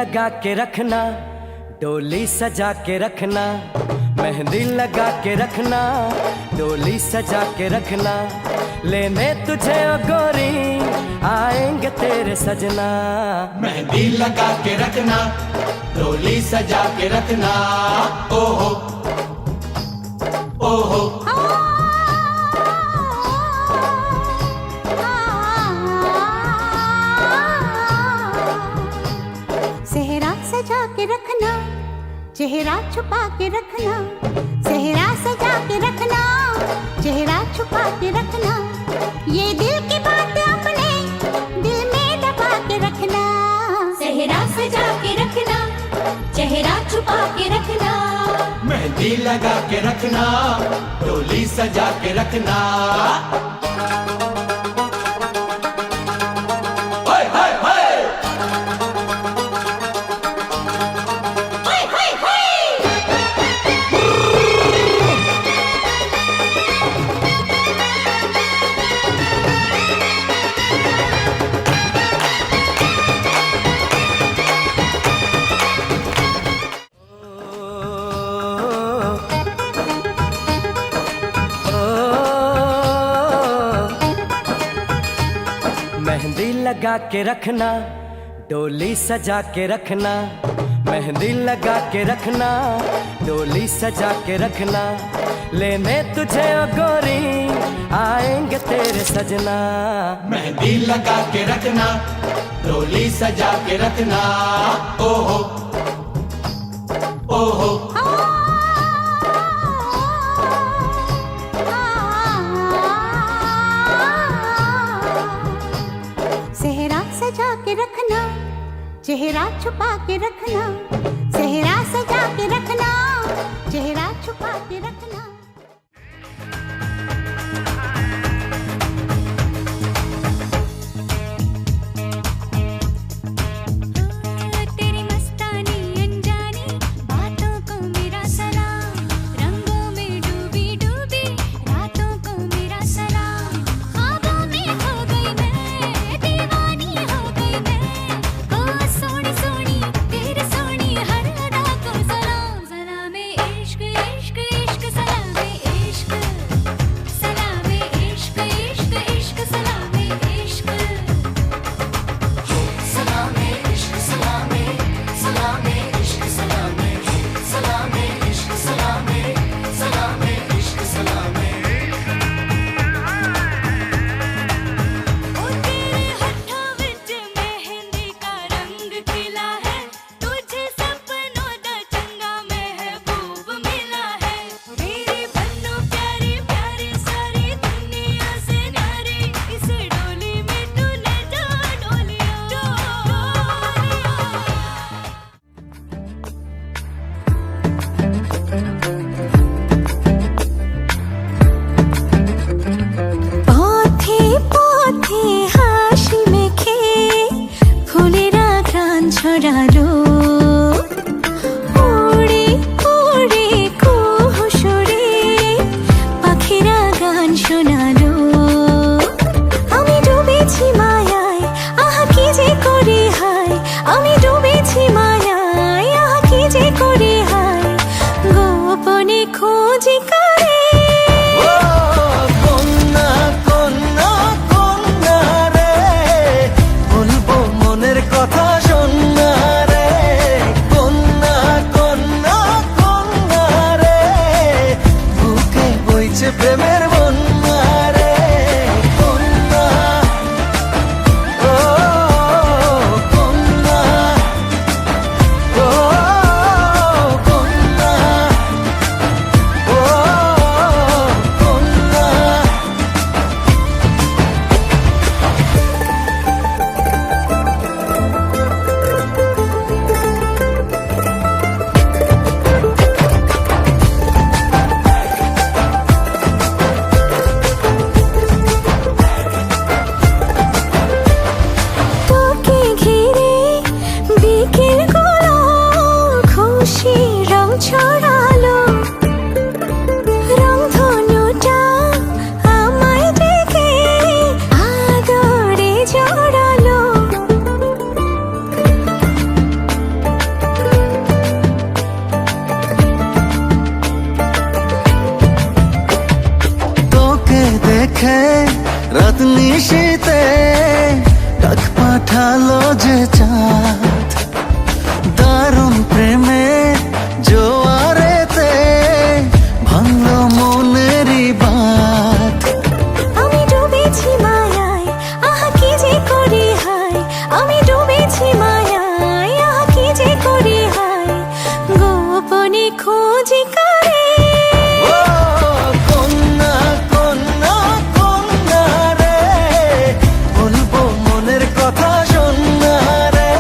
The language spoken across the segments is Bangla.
लगा के रखना, डोली सजा के रखना, मेहंदी लगा के रखना, डोली सजा के रखना, लेने तुझे ओ गोरी आएंगे तेरे सजना। मेहंदी लगा के रखना, डोली सजा के रखना, ओहो ओहो। सेहरा सजा के रखना, चेहरा छुपा के रखना, सेहरा सजा के रखना, चेहरा छुपा के रखना, ये दिल की बात अपने दिल में दबा के रखना। सेहरा सजा के रखना, चेहरा छुपा के रखना, मेहंदी लगा के रखना, डोली सजा के रखना। मेहंदी लगा के रखना, डोली सजा के रखना, मेहंदी लगा के रखना, डोली सजा के रखना, लेने तुझे ओ गोरी आएंगे तेरे सजना। मेहंदी लगा के रखना, डोली सजा के रखना, ओहो ओहो। सेहरा सजा के रखना, चेहरा छुपा के रखना, सेहरा सजा के रखना, चेहरा छुपा के रखना। तेरी मस्तानी अनजानी बातों को मेरा सलाम, रंगों में डूबी डूबी रातों को मेरा सलाम, ख्वाबों में खो गई मैं, दीवानी हो गई मैं, ओ सोनी सोनी तेरे सोनी हर अदा को सलाम। सलामे इश्क इश्क इश्क, सलामे इश्क, सलामे इश्क इश्क इश्क, सलामे इश्क, सलामे इश्क, सलामे सलामे इश्क, सलामे सलामे इश्क, सलामे सलामे इश्क, सलामे। ओ तेरे होठों विच मेहंदी का रंग खिला है, तुझे सपनों दा चंगा महबूब मिला है, मेरे बन्नो प्यारे प्यारे सारी दुनिया से न्यारे, इस डोली में तूने जो डोलिया डोलिया। পথে পথে হাসি মেখে ফুলেরা ঘ্রাণ ছড়ালো, উড়ে উড়ে কুহু সুরে পাখিরা গান শোনালো। আমি ডুবেছি মায়ায়, আহা কি যে করি হায়, আমি ডুবেছি মায়ায়, আহা কি যে করি হায়, গোপনে খোঁজি করে। ও কন্যা কন্যা কন্যা রে, বলবো মনের কথা শোনা রে, কন্যা কন্যা কন্যা রে, বুকে বইছে প্রেমের বন্যা রে, কন্যা ও কন্যা ও কন্যা ও নিশীতে ডাক পাঠালো যে চাঁদ, দারুণ প্রেমে জোয়ারেতে ভাঙলো মনেরই বাঁধ। আমি ডুবেছি মায়ায়, আহা কি যে করি হায়, আমি ডুবেছি মায়ায়, আহা কি যে করি হায়, গোপনে খোঁজি করে। ও কন্যা কন্যা কন্যা রে, বলবো মনের কথা শোন না রে,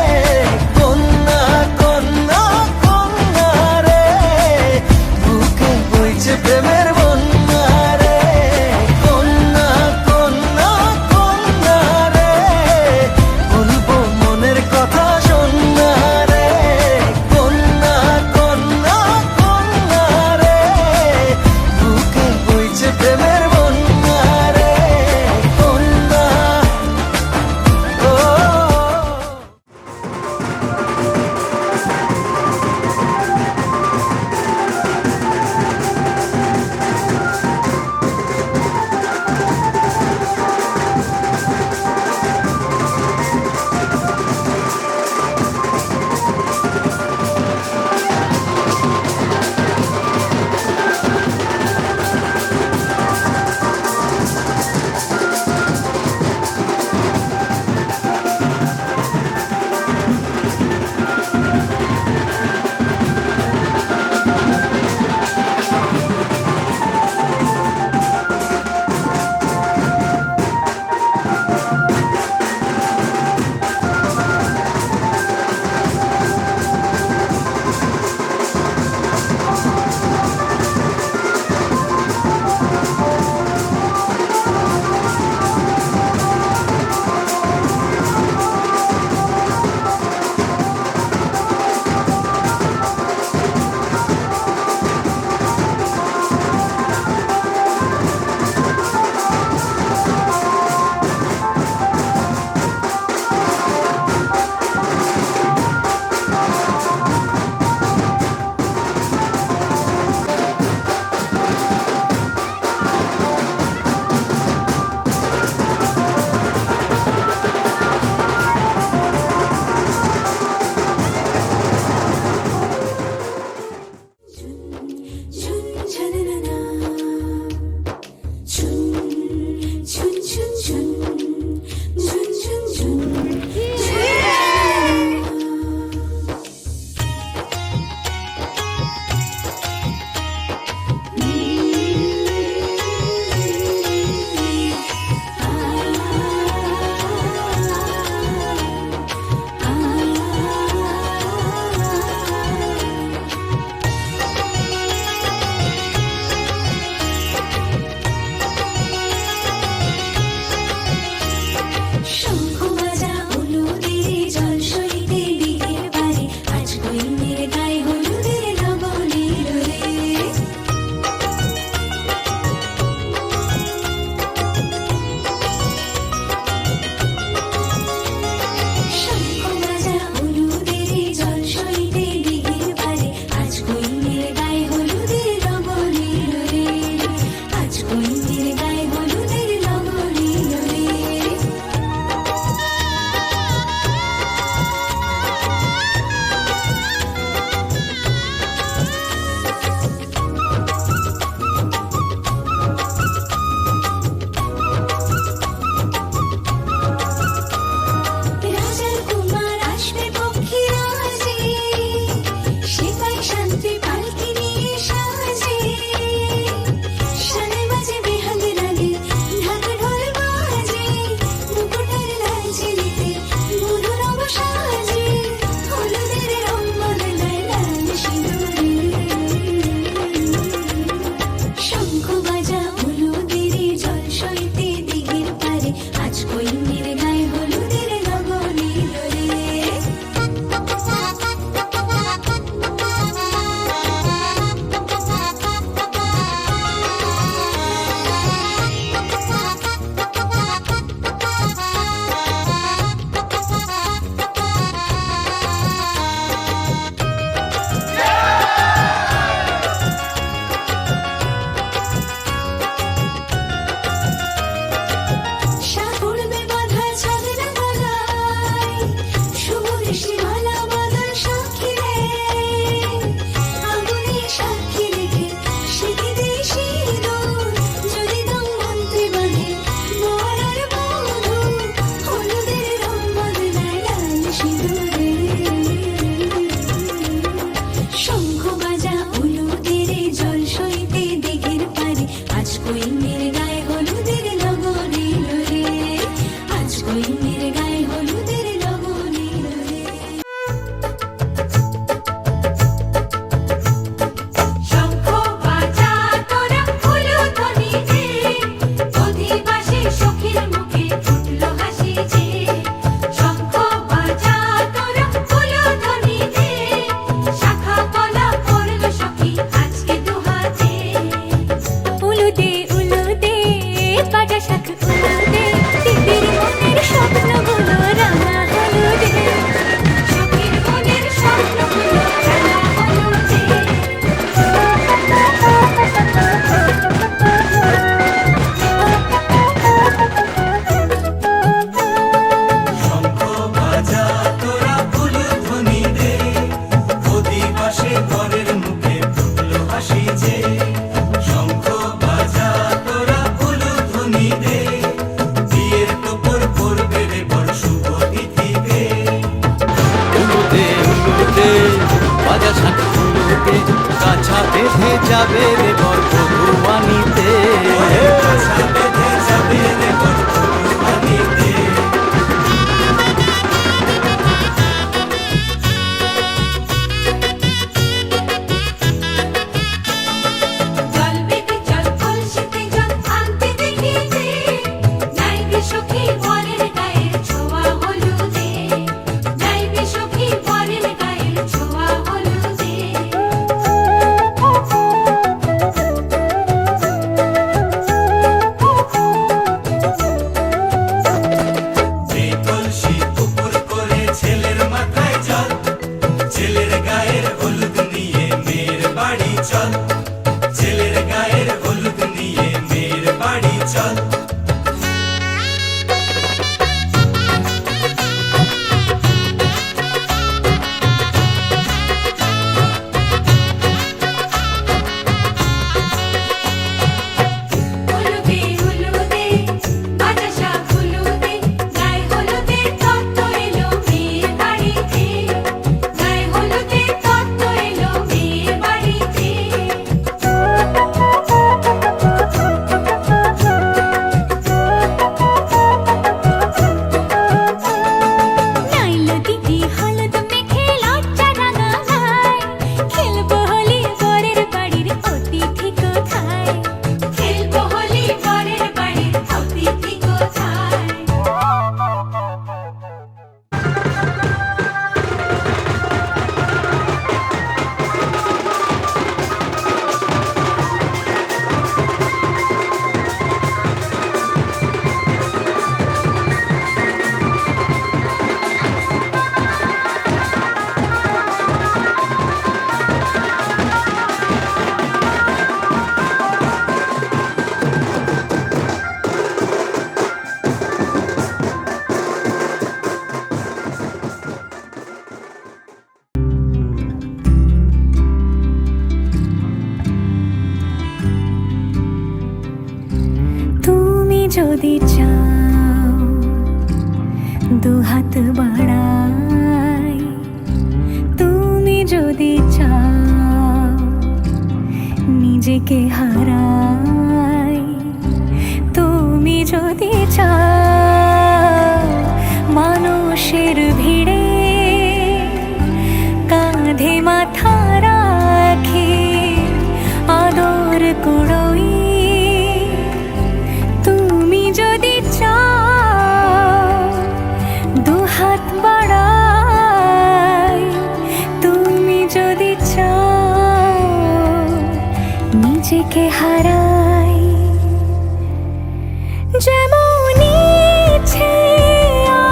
রে বরফুয়ানিতে। আশা বেঁধে যাবে রে বরফুয়ানিতে। জল বেঁধে জল কলসিতে জল আনতে দেখিতে, যাইবে সখী বরের গায়ের ছোঁয়া হলুদে, যাইবে সখী বরের গায়ের ছোঁয়া হলুদে। এই কলসি উপর করে ছেলের মাথায় জল, ছেলের গায়ের হলুদ নিয়ে মেয়ের বাড়ি চল, ছেলের গায়ের হলুদ নিয়ে মেয়ের বাড়ি চল। হলুদে হলুদে বাতাসা হলুদে, গায়ে হলুদে তত্ত্ব এলো মেয়ের বাড়িতে, গায়ে হলুদে তত্ত্ব এলো মেয়ের বাড়িতে। নাইলো দিদি হলুদ মেখে লজ্জা রাঙা গায়, খেলবো হোলি বরের বাড়ির অতিথি কোথায়, খেলবো হোলি বরের বাড়ির অতিথি কোথায়। তুমি যদি চাও দুহাত বাড়াই, তুমি যদি চাও নিজেকে হারাই, তুমি যদি চাও মানুষের ভিড়ে কাঁধে মাথা রাখি আদর কুড়োই, তুমি যদি চাও দুহাত বাড়াই, তুমি যদি চাও নিজেকে হারাই, যেমন ইচ্ছে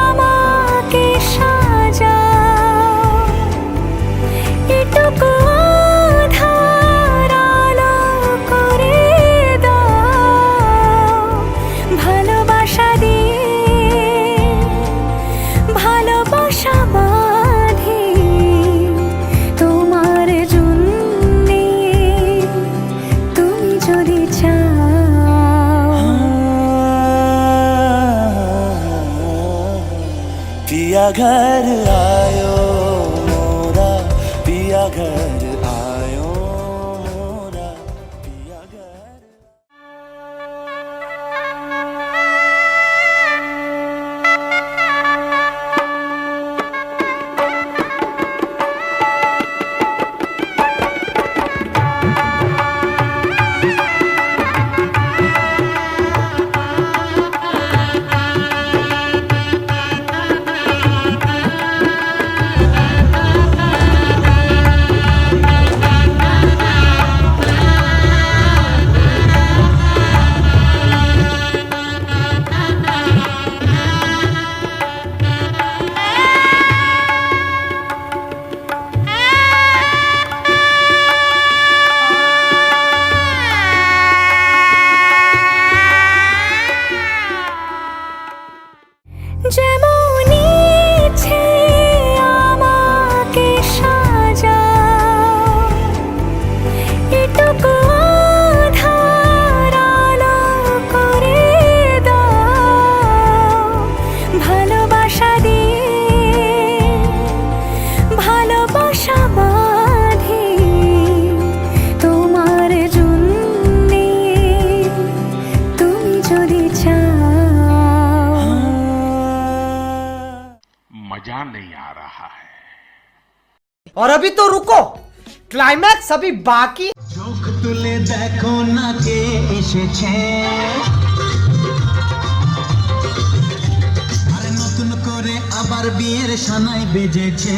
আমাকে সাজাও, এটুকু আধার আলো করে দাও, ভালোবাসা দিয়ে ভালোবাসা বাঁধি তোমার জন্যে, তুমি যদি চাও। पिया घर आयो मोरा, पिया घर आयो मोरा, पिया घर। और अभी तो रुको, क्लाइमैक्स अभी बाकी। চোখ তুলে দেখো না কে এসেছে, আরে নতুন করে আবার বিয়ের সানাই বেজেছে।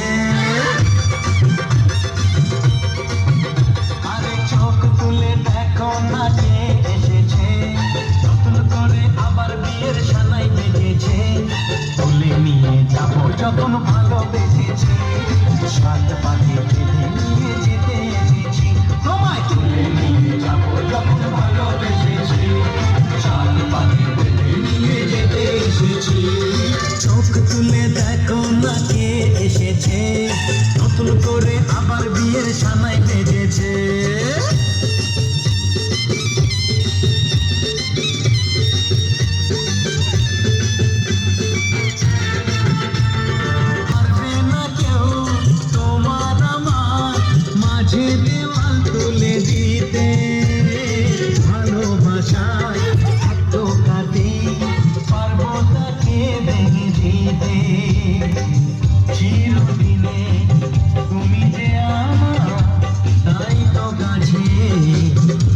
আরে চোখ তুলে দেখো না কে এসেছে, নতুন করে আবার বিয়ের সানাই বেজেছে। তুলে নিয়ে যাবো যখন ভালোবেসেছি, সাত পাখি বেঁধে নিয়ে যেতে এসেছি। তোমায় তুলে নিয়ে যাবো যখন ভালোবেসেছি, সাত পাখি বেঁধে নিয়ে যেতে এসেছি। চোখ তুলে দেখো না কে এসেছে, নতুন করে আবার বিয়ের সানাই বেজেছে। পারবে না কেউ তোমার আমার মাঝে দেওয়াল তুলে দিতে, ভালোবাসায় একটু কাটে পারবো তাকে ভেঙে দিতে। চিরদিনে তুমি যে আমার, তাই তো কাছে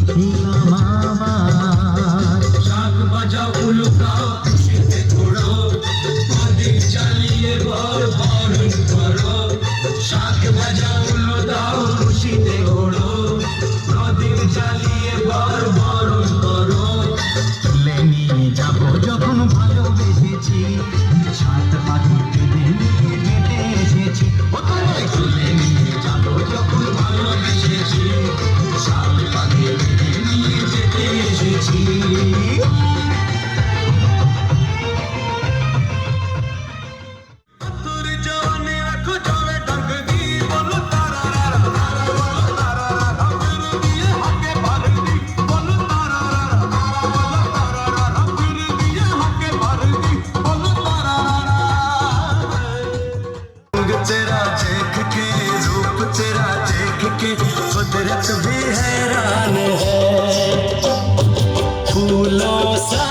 ছিলাম আমার। শাক বাজাও উলুকাও খুশিতে ঘোড়ো, প্রদীপ জ্বালিয়ে বর বরণ করো। শাক বাজাও উলু দাও খুশিতে ঘোড়ো, প্রদীপ জ্বালিয়ে বর বরণ করো। তুলে নিয়ে যাবো যখন ভালোবেসেছি, সাত পাখি বেঁধে নিয়ে যেতে এসেছি। ও তোমায় তুলে নিয়ে যাবো যখন ভালোবেসেছি, সাত পাখি বেঁধে নিয়ে যেতে এসেছি। তোর জওয়ানে রাখো যাবে ডাক দি, বলো তারা রা রা রা, বলো তারা রা রা, ফির দিয়ে হাকে ভর দি, বলো তারা রা রা রা, বলো তারা রা রা, ফির দিয়ে হাকে ভর দি, বলো তারা রা রা। रंग तेरा देख के, रूप तेरा देख के, कुदरत भी हैरान है। फूलों सा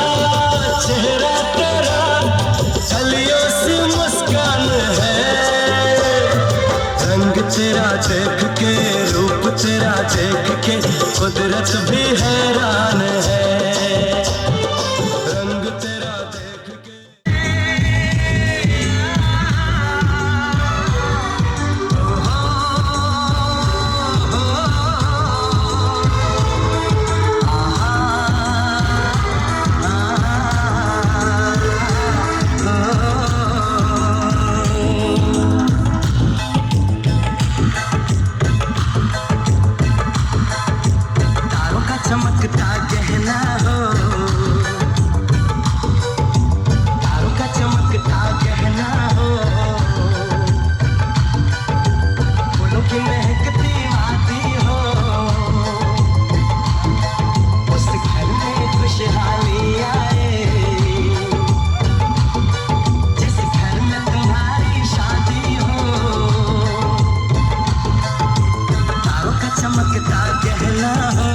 चेहरा तेरा, कलियों से मुस्कान है। रंग तेरा देख के, रूप तेरा देख के, कुदरत भी हैरान है। रंग तेरा देख के तारों का चमकता गहना हो, तारों का चमकता गहना हो, फूलों की महकती वादी हो। उस घर में खुशहाली आए, जिस घर में तुम्हारी शादी हो। तारों का चमकता गहना हो,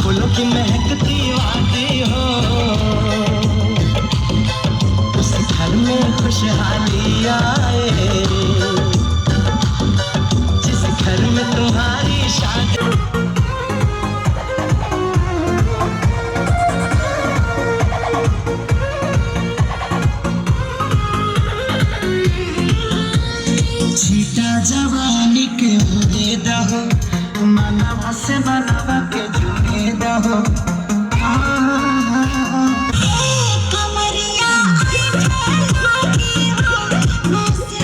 फूलों की महकती वादी हो। उस घर में खुशहाली आए, जिस घर में तुम्हारी शादी। छीटा जवानी के मुझे दहो, मनवा से मनवा के जुड़े दहो। कमरिया आई भागी हो, मुझसे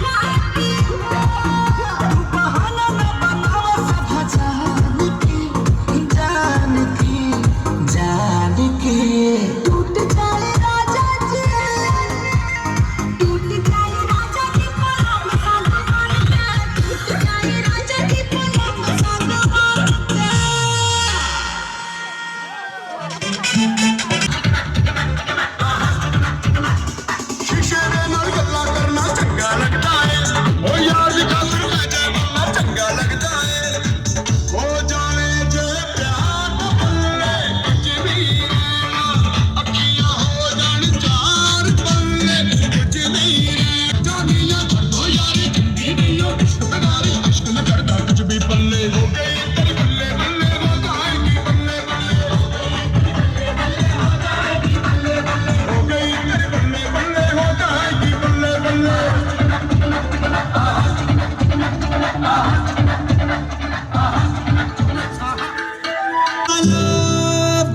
भागी हो। बहाना न बनाओ सब जान के टूट जाए राजा जी, टूट जाए राजा की पलंग सागवान के, टूट जाए राजा की पलंग सागवान के।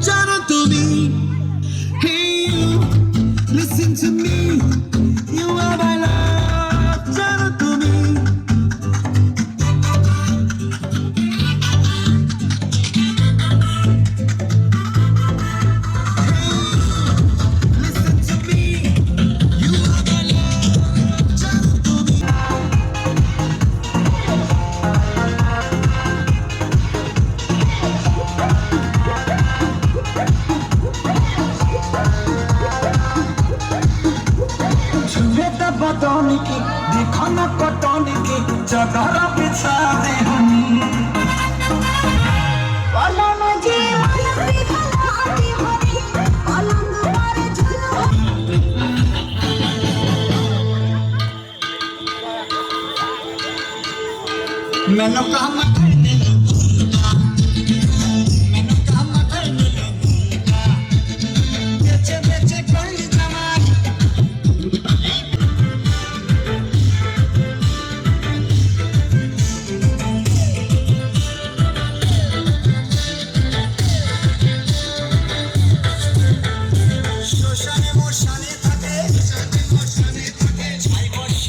জানো তুমি, hey you, listen to me, you are my love, জানো তুমি। Listen to me, you are my love, জানো তুমি। छुए त बदन की देखो न कटन की जगह बिछा दे हनी পলম যে মালতি খালাতে হরি পলম মারে ঝুলো मैंने कहा मैं खाने लगूंगा, मैंने कहा मैं खाने लगूंगा, बेचे बेचे कर जमाने। শ্মশানে মশানে থাকে, শ্মশানে মশানে থাকে, ছাই বর্ষ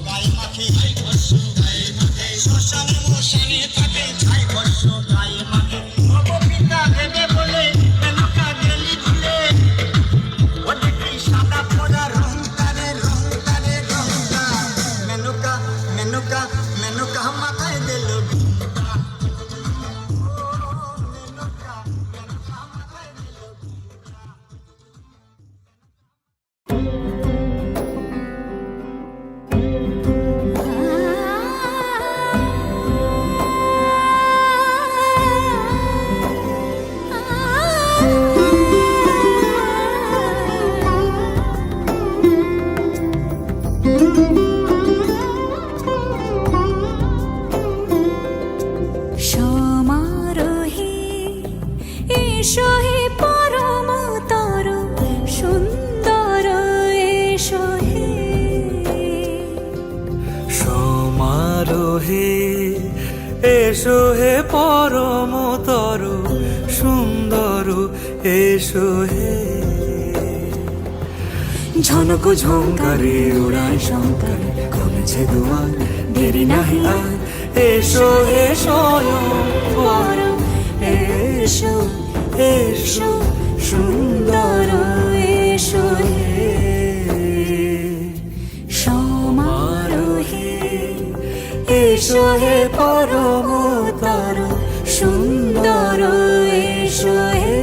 গায়ে মাখে, ছাই বর্ষ গায়ে মাখে, শ্মশানে মশানে থাকে, ছাই বর্ষ গায়ে মাখে। নবপিতা দেবে বলে মেনকা গেলি ভুলে, ও দেখি সাদা পোড়া রং টানে রং টানে রং টান। মেনকা মেনকা মেনকা মাথায় দিল ঘুমটা, মেনকা মেনকা মাথায় দিল ঘুমটা। সমারোহে এসো হে পরমতর সুন্দর এসো হে সমারোহে এসো হে পরমতর সুন্দর এসো হে ঝনক ঝঙ্কারে উড়ায় শঙ্কর খুলছে দুয়ার দেরি নাহি আর এসো হে স্বয়ং বর এসো এসো সুন্দর এসো হে সমারোহে এসো হে পরমতর সুন্দর এসো হে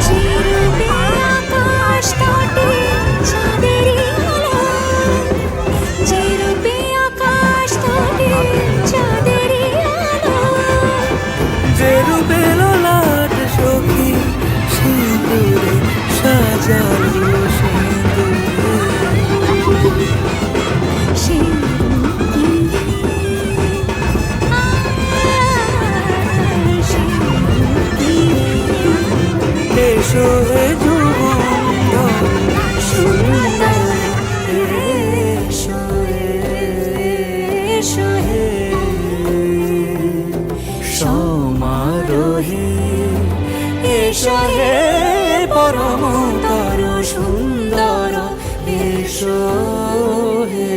চিরবে আকাশ তটে চাঁদেরই আলো, চিরবে আকাশ তটে চাঁদেরই আলো, যে রূপে ললাট সখী সিঁদুরে সাজালো সিঁদুরে সেই এসো হে যুগন্ধর সুন্দর এসো এসো হে সমারোহে এসো হে পরমতর সুন্দর এসো হে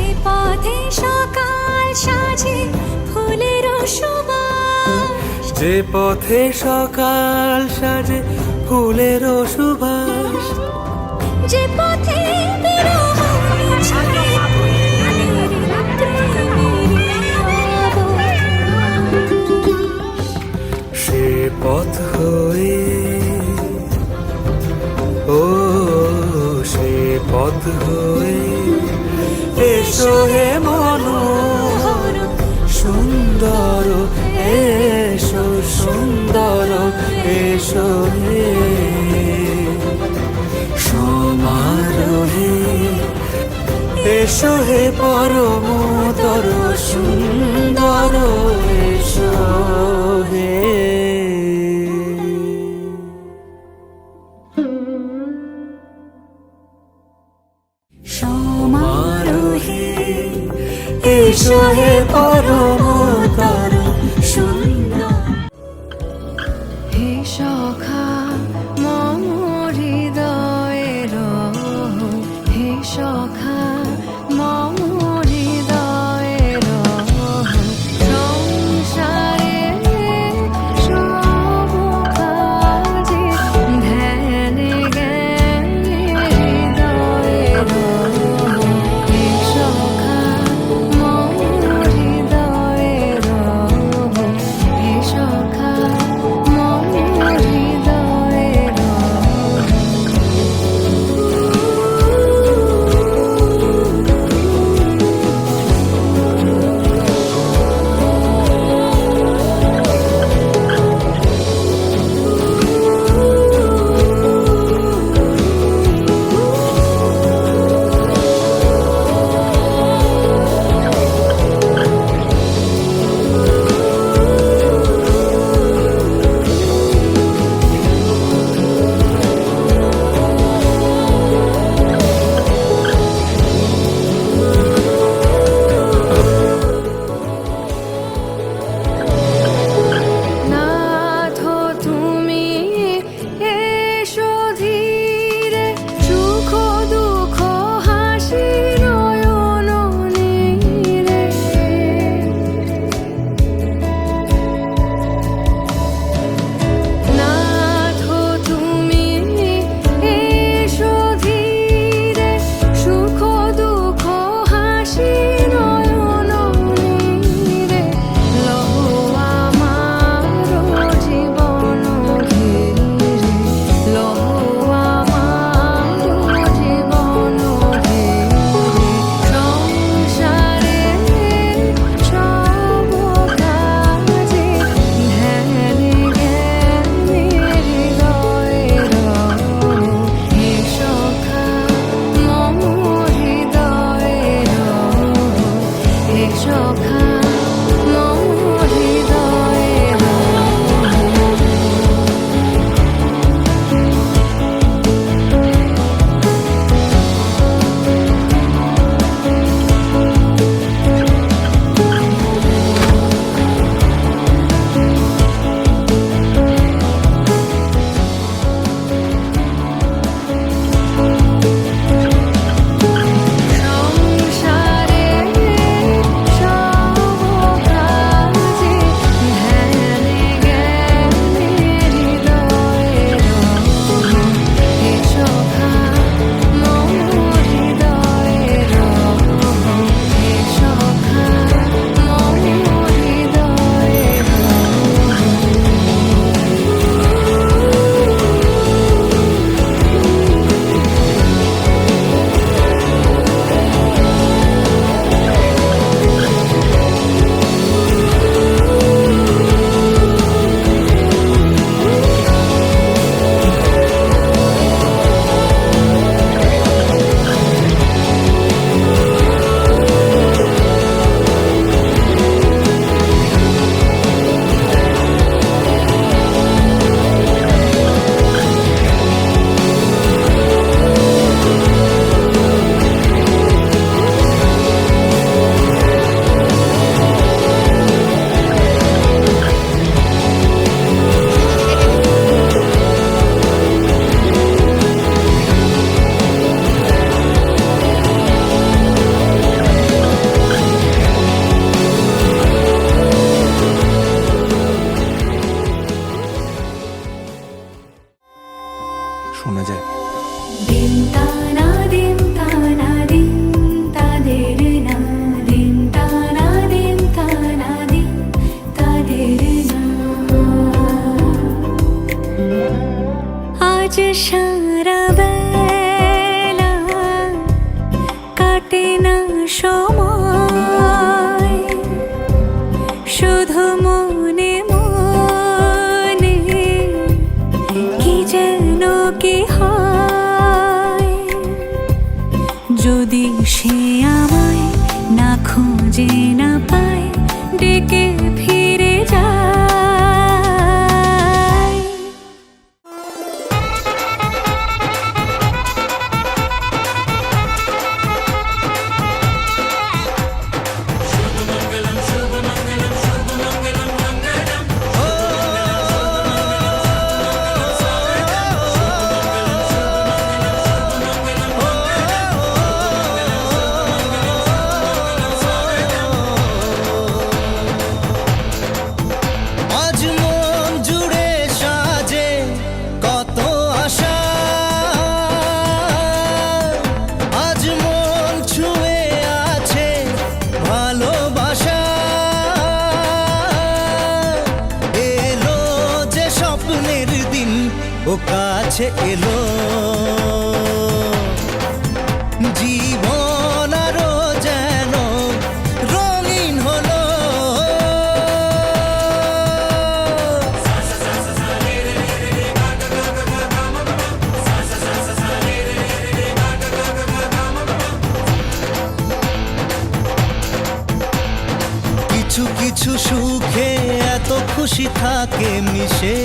যে পথে সকাল সাজে ফুলের সুবাস, যে পথে সকাল সাজে ফুলের সুবাস, যে পথে বিরহ ছাড়ে প্রেমের আভাস, সে পথ হয়ে ও সে পথ হয়ে এসো হে মনোহর সুন্দর এসো সুন্দর এসো হে সমারোহে, এসো হে পরমতর সুন্দর, এসো হে। সমারোহে এসো হে পরমতর সুন্দর। হে সখা মম হৃদয়ের, হে সখা মম হৃদয়ের, সংসারে সব কাজে ধ্যানে জ্ঞানে হৃদয়ের, হে সখা মম হৃদয়ের, হে সখা মম হৃদয়ের। নাথ তুমি এসো ধীরে, সুখ দুঃখ হাসি নয়ন নীরে। নাথ তুমি এসো ধীরে, সুখ দুঃখ হাসি নয়ন নীরে। লহো আমার জীবন ঘিরে, লহো আমার জীবন ঘিরে, সংসারে সব কাজে ধ্যানে জ্ঞানে হৃদয়ের, হে সখা মম হৃদয়ের, হে সখা মম হৃদয়ের। সংসারে সব কাজে ধ্যানে জ্ঞানে হৃদয়ের, হে সখা মম হৃদয়ের, হে সখা মম হৃদয়ের। শোনা যায় দিন তানা দিন তানা দিন তাদের না, দিন তানা দিন তানা দিন তাদের না। আজ সারা বেলা কাটে না সময়, শুধু মনে মনে কি হয় যদি সে আমায় না খুঁজে না পায় ডেকে ফিরে যায়। আজ মন জুড়ে সাজে কত আশা, আজ মন ছুঁয়ে আছে ভালোবাসা। এলো যে স্বপ্নের দিন ও কাছে এলো, জীবন আরো যেন রঙিন হলো। কিছু কিছু সুখে এত খুশি থাকে মিশে,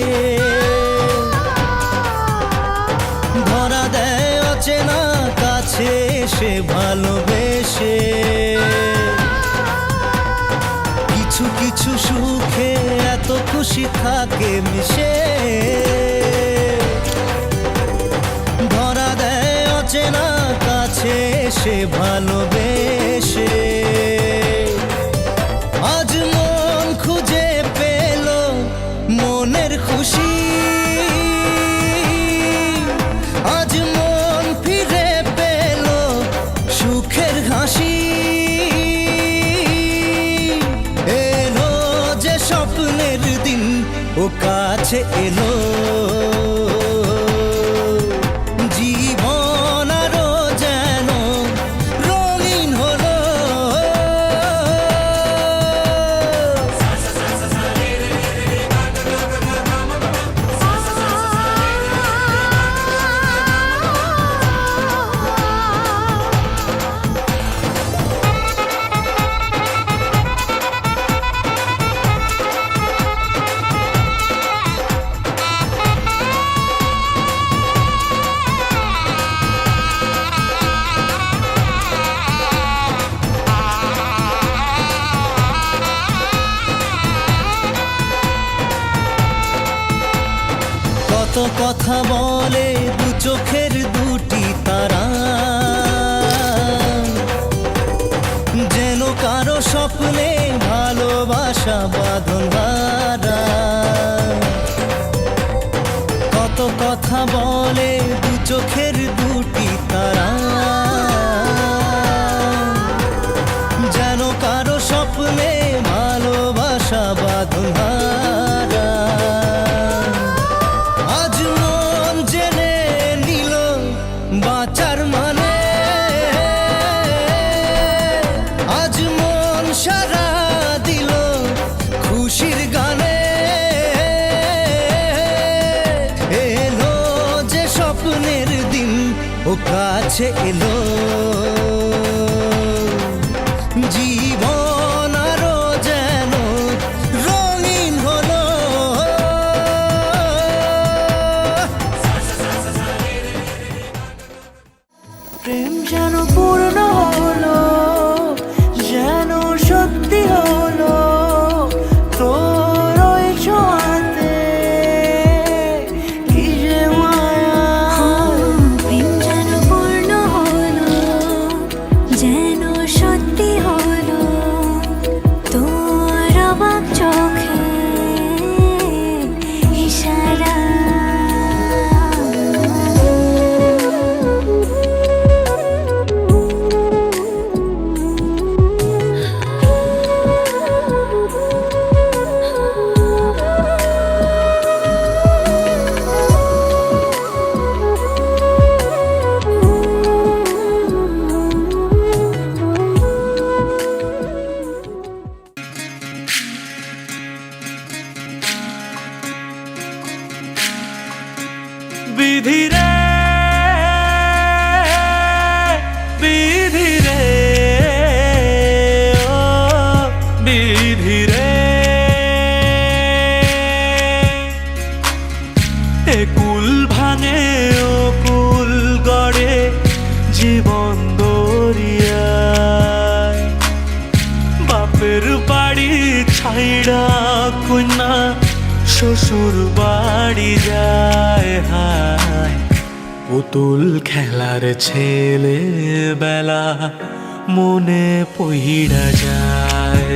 ধরা দেয় অচেনা কাছে এসে ভালোবেসে। কিছু কিছু সুখে এত খুশি থাকে মিশে, ধরা দেয় অচেনা কাছে এসে ভালোবেসে। আজ মন খুঁজে পেল মনের খুশি, আজ মন ফিরে পেল সুখের হাসি। এলো যে স্বপ্নের দিন ও কাছে এলো, জীবন আরো যেন রঙিন হলো। কত কথা বলে দু চোখের দুটি তারা, যেন কারো স্বপ্নে ভালোবাসা বাঁধন হারা। কত কথা বলে দু চোখের দুটি তারা, যেন কারো স্বপ্নে ভালোবাসা বাঁধন হারা। আজ মন জেনে নিল বাঁচার মানে, আজ মন সারা দিল খুশির গানে। এলো যে স্বপ্নের দিন ও কাছে এলো, জীবন আরো যেন রঙিন হলো। প্রেম যেন পূর্ণ হলো, যেন সত্যি হলো তোর ওই ছোঁয়াতে, কি যে মায়া। প্রেম যেন পূর্ণ হলো, বিধি রে বিধি রে ও বিধি রে এ কুল ভাঙে ও কুল গড়ে জীবন দরিয়ায় বাপের বাড়ি ছাইড়া কন্যা শ্বশুর বাড়ি যায় হায় পুতুল খেলার ছেলে বেলা মনে পইড়া যায়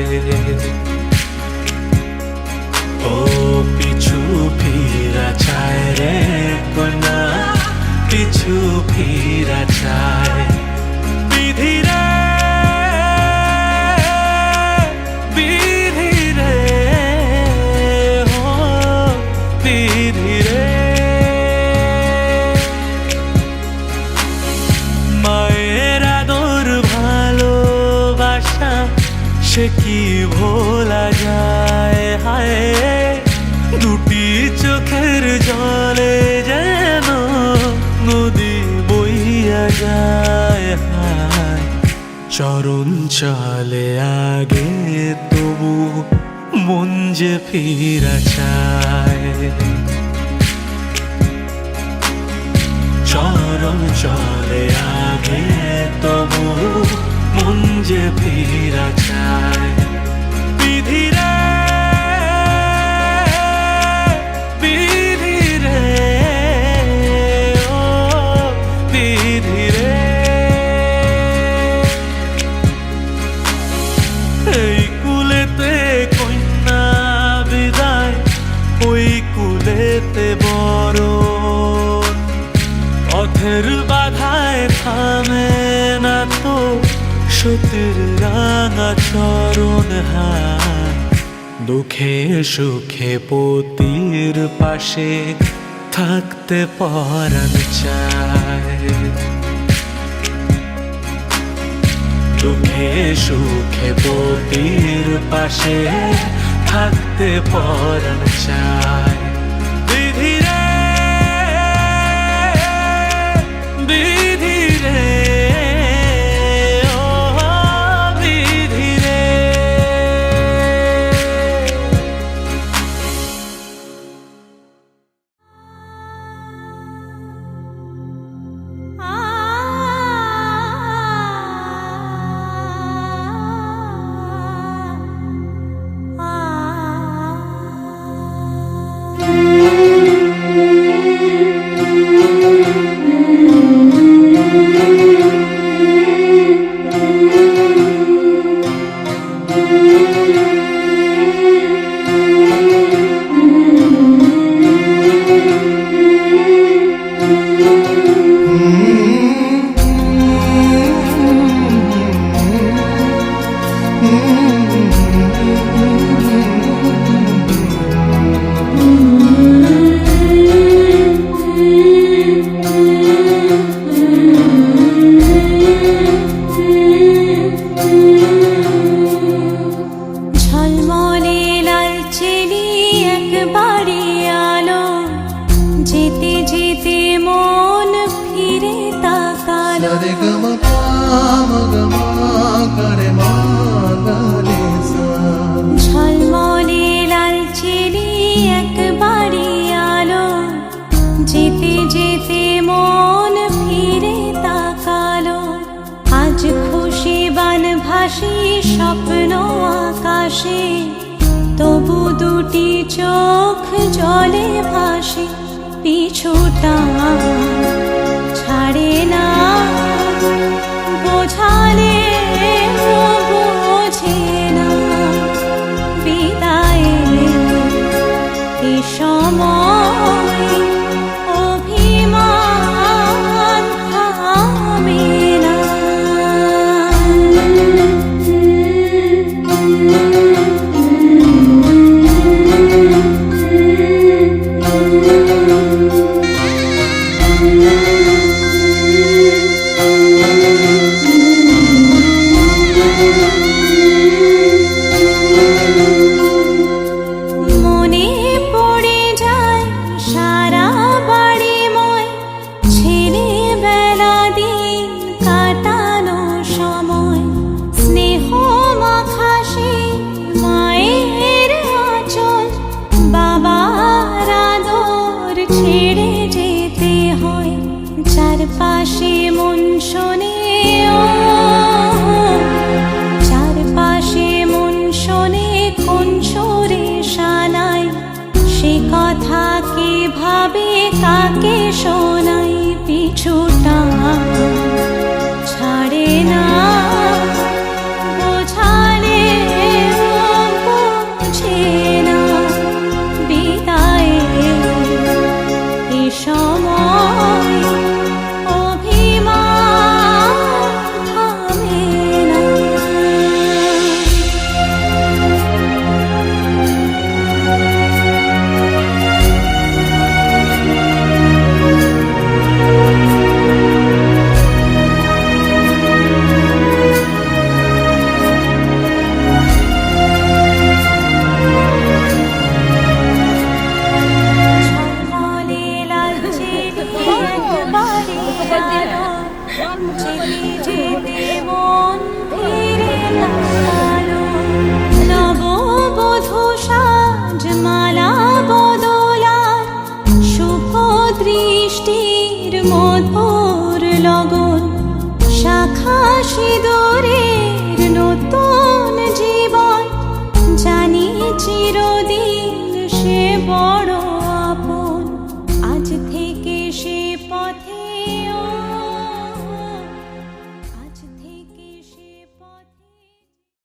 ও পিছু ফিরা চায় রে কন্যা পিছু ফিরা চায় বিধি রে বিধি রে ও বিধি রে মায়ের আদর ভালোবাসা সে কি ভোলা যায় হায় দুটি চোখের জলে যেন নদী বইয়া যায় হায় চরণ চলে আগে তবু মন যে ফিরা চায় চরণ চলে আগে তবু মন যে ফিরা চায় বিধি রে বিধি রে ও বিধি রে এই কুলেতে কন্যা বিদায় ওই কুলেতে বড় পথের বাধায় থামে না তো সতীর রাঙা চরণ হায় দুঃখে সুখে পতির পাশে থাকতে পরাণ চায় দুঃখে সুখে পতির পাশে থাকতে পরাণ চায় বিধি রে বিধি রে ও বিধি রে ঝলমলে লাল চেলি একবারে আলো যেতে যেতে মন ফিরে তাকালো ঝলমলে লাল চেলি একবারে আলো যেতে যেতে মন ফিরে তাকালো আজ খুশি বান ভাসি স্বপ্ন আকাশে তবু দুটি চোখ জলে ভাসে পিছুটা ছাড়ে না বোঝালে বোঝে না বিদায়ের এ সময় অভিমান থামে না চারপাশে মন শোনে ও, চারপাশে মন শোনে কোন সুরে শানাই, সে কথা কে ভাবে কাকে শোনাই, পিছুটা ছাড়ে না বোঝালে বোঝে না, বিদায়ে এ সময় অভিমান থামে না। ঝলমলে লালচে একবারে আলো, জেগে যেতে মন ফিরে তাকালো, নববধূ সাজমালা বদলার শুভ দৃষ্টির মধুর লগন, শাখা